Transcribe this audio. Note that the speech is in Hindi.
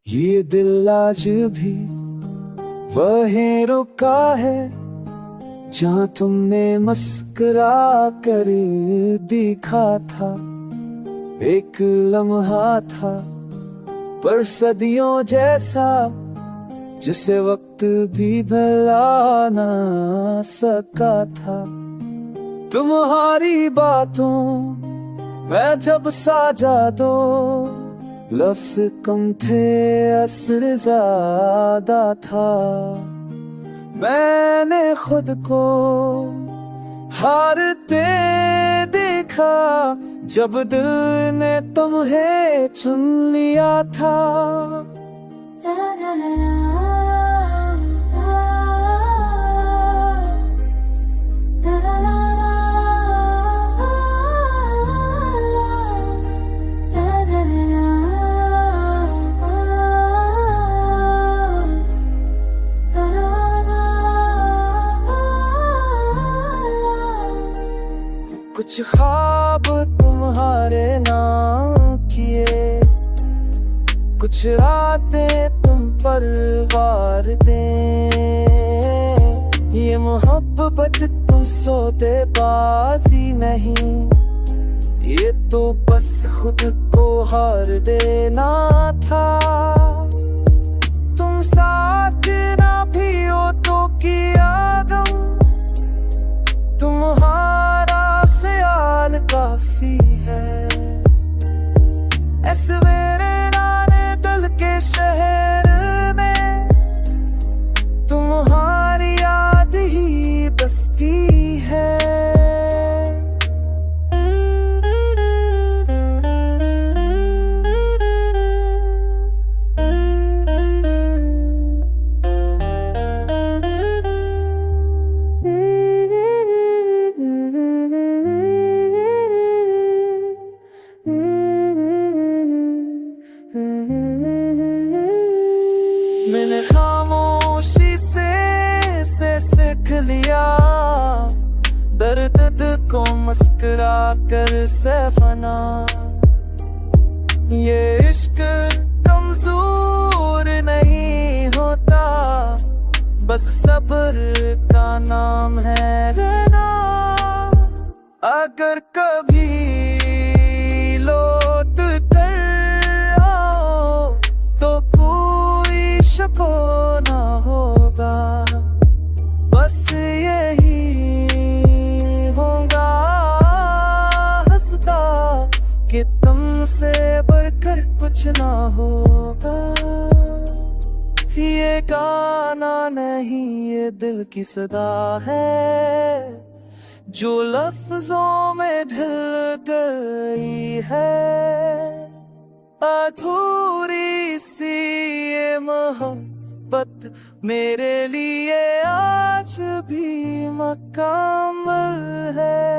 ये दिल आज भी वहीं रुका है जहाँ तुमने मुस्कुरा कर दिखा था। एक लम्हा था पर सदियों जैसा, जिसे वक्त भी भुला ना सका था। तुम्हारी बातों मैं जब साजा दो, लफ्ज़ कम थे असर ज़्यादा था। मैंने खुद को हारते देखा जब दिल ने तुम्हें चुन लिया था। कुछ ख्वाब तुम्हारे नाम किए, कुछ रातें तुम पर वार दें। ये मोहब्बत तुम सोते बाजी नहीं, ये तो बस खुद को हार देना था। तुम साथ ना भी हो तो किया गम, तुम्हारा ख्याल काफी है। ऐसे मेरे नाने दिल के शहर में तुम्हारी याद ही बसती है। मैंने खामोशी से सीख लिया, दर्द को मुस्कुरा कर से फना। ये इश्क कमजोर नहीं होता, बस सब्र का नाम है रहना। अगर कभी लौट कर आओ तो कोई शको ना होगा, बस यही होगा हंसता कि तुमसे बढ़कर कुछ ना होगा। ये गाना नहीं, ये दिल की सदा है जो लफ्जों में ढल गई है। अधूरी सी ये मोहब्बत मेरे लिए आज भी मुकम्मल है।